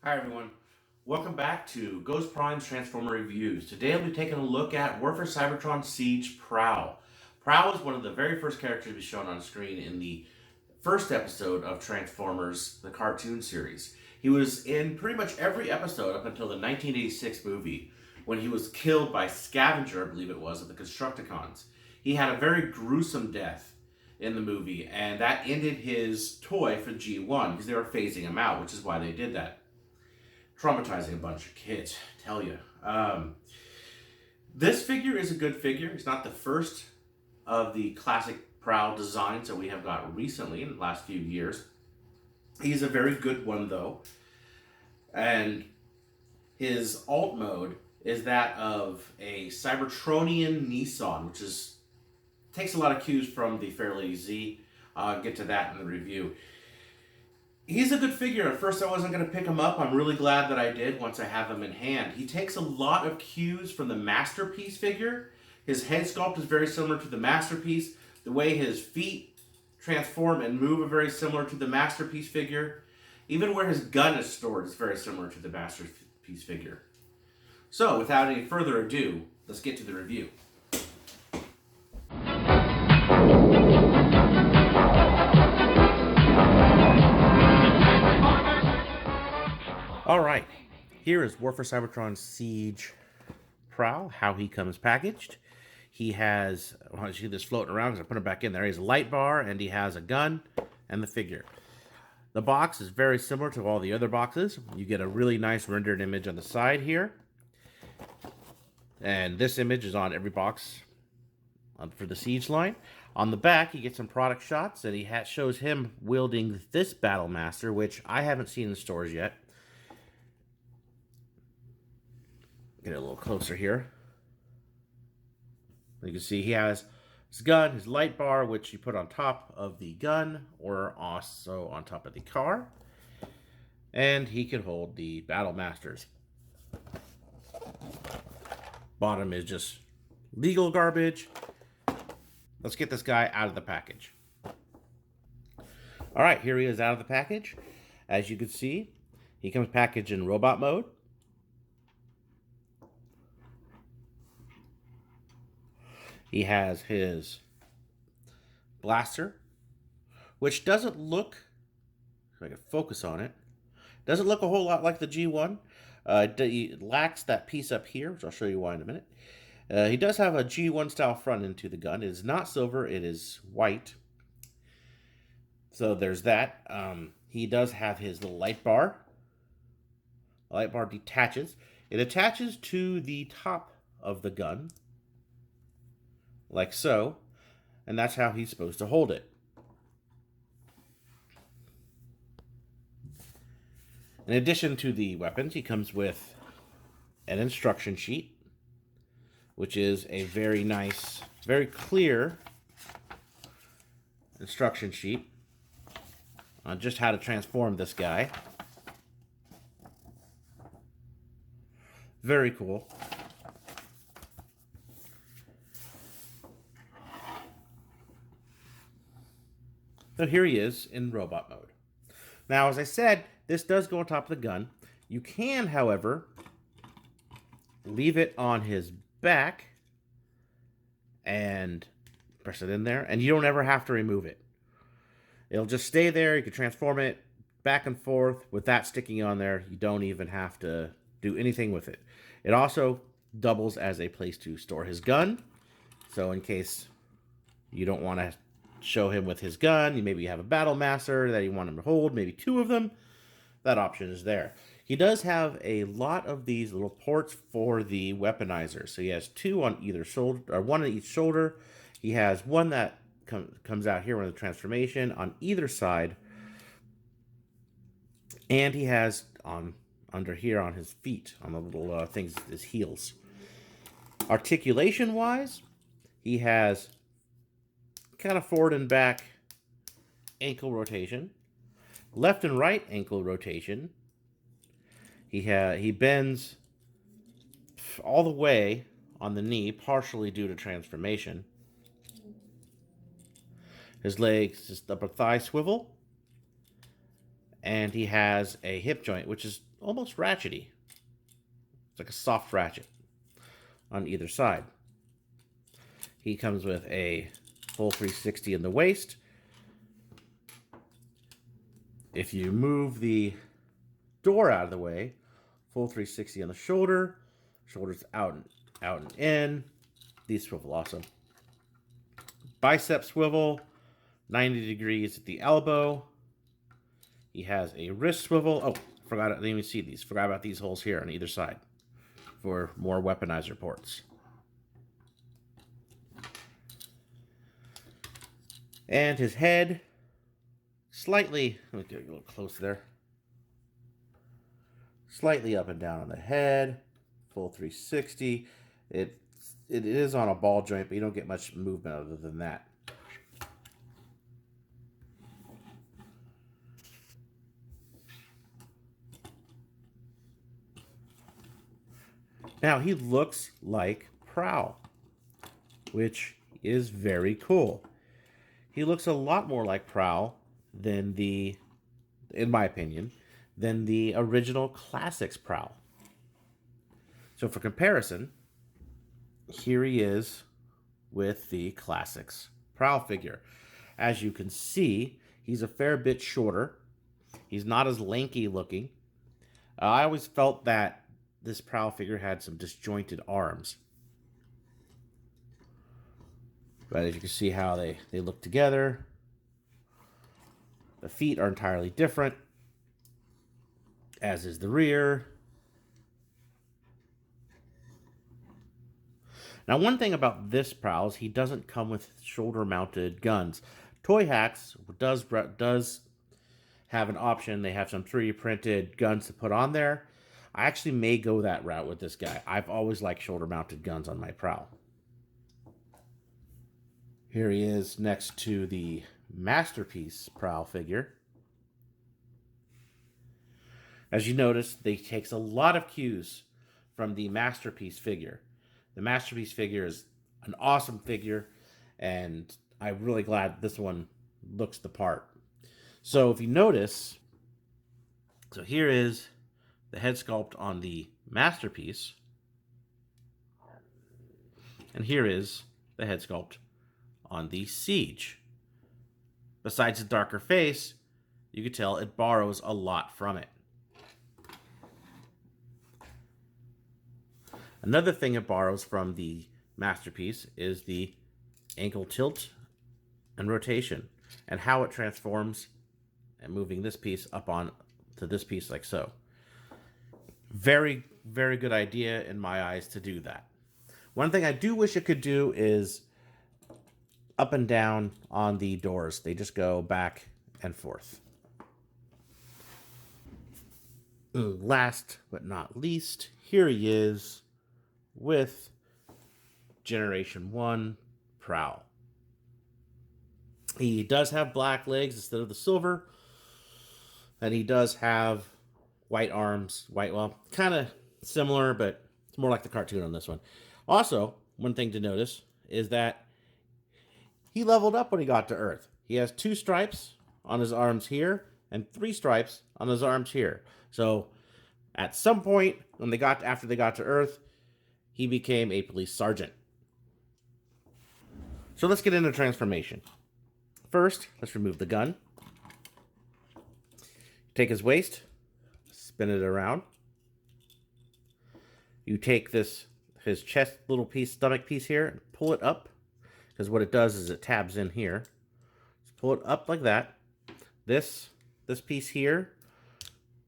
Hi everyone, welcome back to Ghost Prime's Transformer Reviews. Today I'll be taking a look at War for Cybertron Siege Prowl. Prowl is one of the very first characters to be shown on screen in the first episode of Transformers, the cartoon series. He was in pretty much every episode up until the 1986 movie, when he was killed by Scavenger, I believe it was, of the Constructicons. He had a very gruesome death in the movie, and that ended his toy for G1 because they were phasing him out, which is why they did that. Traumatizing a bunch of kids, tell you. This figure is a good figure. It's not the first of the classic Prowl designs that we have got recently in the last few years. He's a very good one though. And his alt mode is that of a Cybertronian Nissan, which takes a lot of cues from the Fairlady Z. I'll get to that in the review. He's a good figure. At first I wasn't going to pick him up. I'm really glad that I did once I have him in hand. He takes a lot of cues from the Masterpiece figure. His head sculpt is very similar to the Masterpiece. The way his feet transform and move are very similar to the Masterpiece figure. Even where his gun is stored is very similar to the Masterpiece figure. So without any further ado, let's get to the review. Alright, here is War for Cybertron Siege Prowl, how he comes packaged. He has, I see this floating around because I put him back in there. He has a light bar and he has a gun and the figure. The box is very similar to all the other boxes. You get a really nice rendered image on the side here. And this image is on every box for the Siege line. On the back, you get some product shots and he shows him wielding this Battle Master, which I haven't seen in stores yet. Get it a little closer here. You can see he has his gun, his light bar, which you put on top of the gun or also on top of the car. And he can hold the Battle Masters. Bottom is just legal garbage. Let's get this guy out of the package. All right, here he is out of the package. As you can see, he comes packaged in robot mode. He has his blaster, which doesn't look, if I can focus on it, doesn't look a whole lot like the G1. It lacks that piece up here, which I'll show you why in a minute. He does have a G1 style front end to the gun. It is not silver, it is white. So there's that. He does have his little light bar. The light bar detaches. It attaches to the top of the gun, like so, and that's how he's supposed to hold it. In addition to the weapons, he comes with an instruction sheet, which is a very nice, very clear instruction sheet on just how to transform this guy. Very cool. So here he is in robot mode. Now, as I said, this does go on top of the gun. You can, however, leave it on his back and press it in there, and you don't ever have to remove it. It'll just stay there. You can transform it back and forth with that sticking on there. You don't even have to do anything with it. It also doubles as a place to store his gun. So in case you don't want to show him with his gun, you maybe have a Battle Master that you want him to hold, maybe two of them, that option is there. He does have a lot of these little ports for the weaponizer. So he has two on either shoulder, or one on each shoulder. He has one that comes out here with the transformation on either side. And he has under here on his feet, on the little things, his heels. Articulation-wise, he has kind of forward and back ankle rotation, left and right ankle rotation. He bends all the way on the knee, partially due to transformation. His legs, his upper thigh swivel, and he has a hip joint, which is almost ratchety. It's like a soft ratchet on either side. He comes with a full 360 in the waist. If you move the door out of the way, full 360 on the shoulder, shoulders out and in. These swivel also. Bicep swivel, 90 degrees at the elbow. He has a wrist swivel. Oh, forgot, I didn't even see these. Forgot about these holes here on either side for more weaponizer ports. And his head, slightly, let me get a little close there. Slightly up and down on the head, full 360. It is on a ball joint, but you don't get much movement other than that. Now, he looks like Prowl, which is very cool. He looks a lot more like Prowl than in my opinion, than the original Classics Prowl. So for comparison, here he is with the Classics Prowl figure. As you can see, he's a fair bit shorter. He's not as lanky looking. I always felt that this Prowl figure had some disjointed arms. But as you can see how they look together. The feet are entirely different, as is the rear. Now, one thing about this Prowl is he doesn't come with shoulder-mounted guns. Toy Hacks does have an option. They have some 3D printed guns to put on there. I actually may go that route with this guy. I've always liked shoulder-mounted guns on my Prowl. Here he is next to the Masterpiece Prowl figure. As you notice, they takes a lot of cues from the Masterpiece figure. The Masterpiece figure is an awesome figure, and I'm really glad this one looks the part. So if you notice, so here is the head sculpt on the Masterpiece, and here is the head sculpt on the Siege. Besides the darker face, you can tell it borrows a lot from it. Another thing it borrows from the Masterpiece is the ankle tilt and rotation, and how it transforms and moving this piece up on to this piece like so. Very, very good idea in my eyes to do that. One thing I do wish it could do is up and down on the doors. They just go back and forth. Last but not least, here he is with Generation 1 Prowl. He does have black legs instead of the silver, and he does have white arms. Well, kind of similar, but it's more like the cartoon on this one. Also, one thing to notice is that he leveled up when he got to Earth. He has 2 stripes on his arms here and 3 stripes on his arms here. So at some point after they got to Earth, he became a police sergeant. So let's get into transformation. First, let's remove the gun. Take his waist, spin it around. You take his chest little piece, stomach piece here, and pull it up. Because what it does is it tabs in here. Just pull it up like that. This piece here,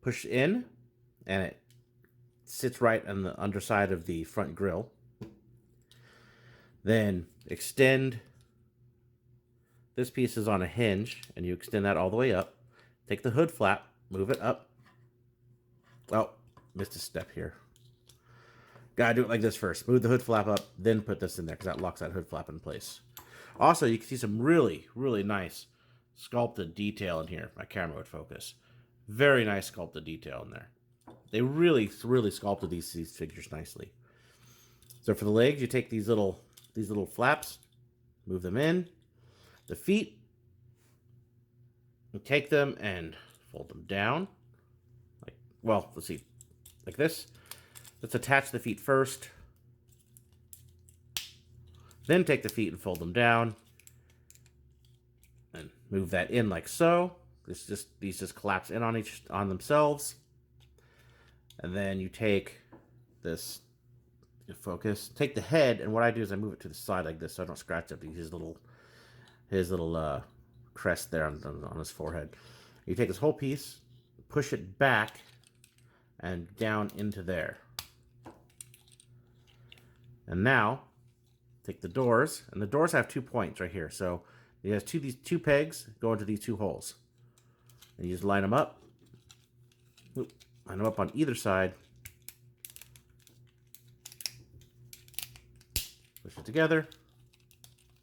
push in, and it sits right on the underside of the front grille. Then extend. This piece is on a hinge, and you extend that all the way up. Take the hood flap, move it up. Oh, missed a step here. Gotta do it like this first. Move the hood flap up, then put this in there, because that locks that hood flap in place. Also, you can see some really, really nice sculpted detail in here. If my camera would focus. Very nice sculpted detail in there. They really, really sculpted these figures nicely. So for the legs, you take these little flaps, move them in. The feet, you take them and fold them down, like well, let's see, like this. Let's attach the feet first. Then take the feet and fold them down. And move that in like so. These just collapse in on themselves. And then you take this, focus, take the head, and what I do is I move it to the side like this so I don't scratch up his little crest there on his forehead. You take this whole piece, push it back and down into there. And now take the doors, and the doors have 2 points right here. So it has these two pegs go into these 2 holes. And you just line them up. Line them up on either side. Push it together.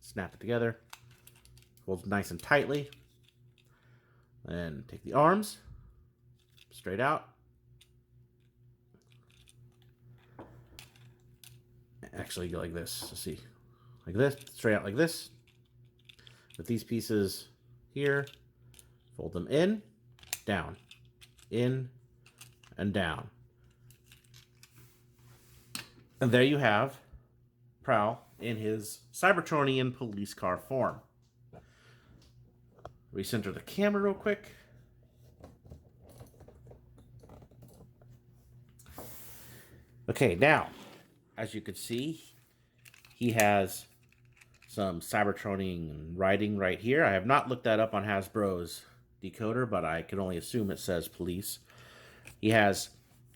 Snap it together. Holds nice and tightly. And take the arms straight out. Actually go like this. Let's see. Like this. Straight out like this. With these pieces here. Fold them in. Down. In. And down. And there you have Prowl in his Cybertronian police car form. Recenter the camera real quick. Okay, now, as you can see, he has some Cybertronian writing right here. I have not looked that up on Hasbro's decoder, but I can only assume it says police. He has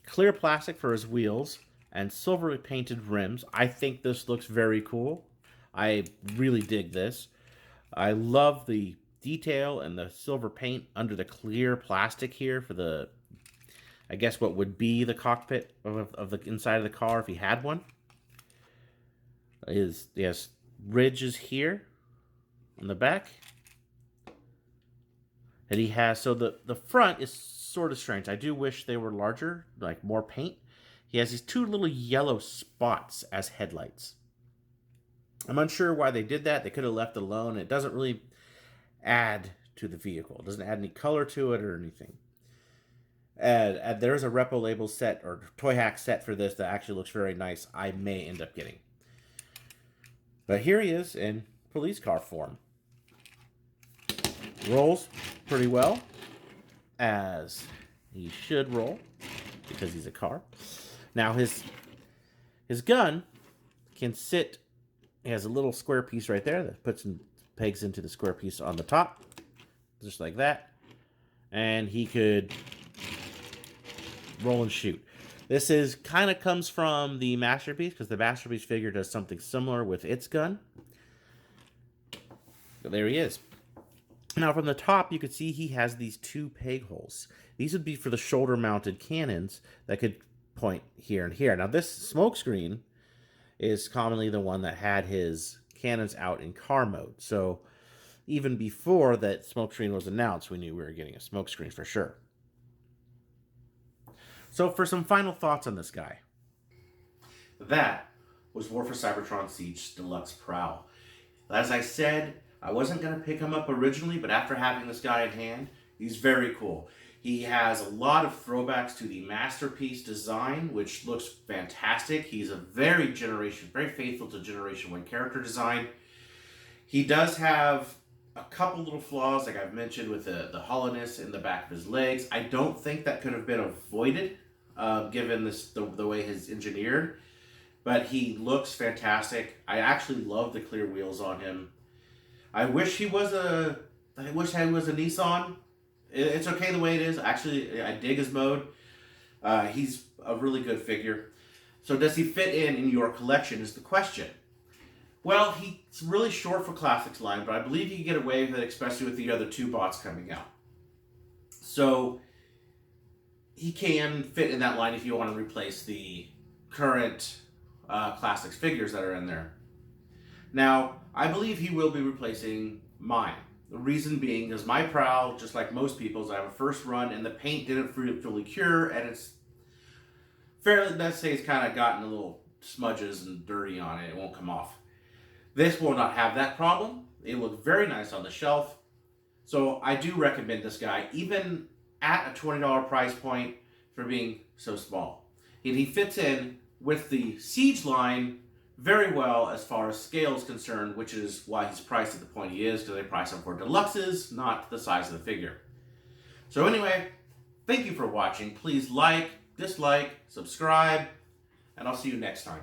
clear plastic for his wheels and silver painted rims. I think this looks very cool. I really dig this. I love the detail and the silver paint under the clear plastic here for the, I guess what would be the cockpit of the inside of the car if he had one. He has ridges here on the back. And he has, so the front is sort of strange. I do wish they were larger, like more paint. He has these 2 little yellow spots as headlights. I'm unsure why they did that. They could have left it alone. It doesn't really add to the vehicle. It doesn't add any color to it or anything. And there's a Repo Label set or Toy Hack set for this that actually looks very nice. I may end up getting. But here he is in police car form. Rolls pretty well, as he should roll, because he's a car. Now his gun can sit. He has a little square piece right there that puts some pegs into the square piece on the top, just like that. And he could roll and shoot. This is kind of comes from the Masterpiece, because the Masterpiece figure does something similar with its gun. But there he is. Now from the top, you can see he has these 2 peg holes. These would be for the shoulder-mounted cannons that could point here and here. Now this smokescreen is commonly the one that had his cannons out in car mode. So even before that smokescreen was announced, we knew we were getting a smokescreen for sure. So for some final thoughts on this guy. That was War for Cybertron Siege Deluxe Prowl. As I said, I wasn't going to pick him up originally, but after having this guy in hand, he's very cool. He has a lot of throwbacks to the Masterpiece design, which looks fantastic. He's a very faithful to Generation 1 character design. He does have a couple little flaws, like I've mentioned, with the hollowness in the back of his legs. I don't think that could have been avoided, given the way he's engineered. But he looks fantastic. I actually love the clear wheels on him. I wish he was a Nissan. It's okay the way it is. Actually, I dig his mode. He's a really good figure. So does he fit in your collection is the question. Well, he's really short for Classics line, but I believe you can get away with it, especially with the other 2 bots coming out. So he can fit in that line if you want to replace the current Classics figures that are in there. Now, I believe he will be replacing mine. The reason being is my Prowl, just like most people's, I have a first run and the paint didn't fully cure, and it's fairly, let's say it's kind of gotten a little smudges and dirty on it. It won't come off. This will not have that problem. It looks very nice on the shelf. So I do recommend this guy, even at a $20 price point. for being so small. And he fits in with the Siege line very well as far as scale is concerned, which is why he's priced at the point he is, because they price him for deluxes, not the size of the figure. So anyway, thank you for watching. Please like, dislike, subscribe, and I'll see you next time.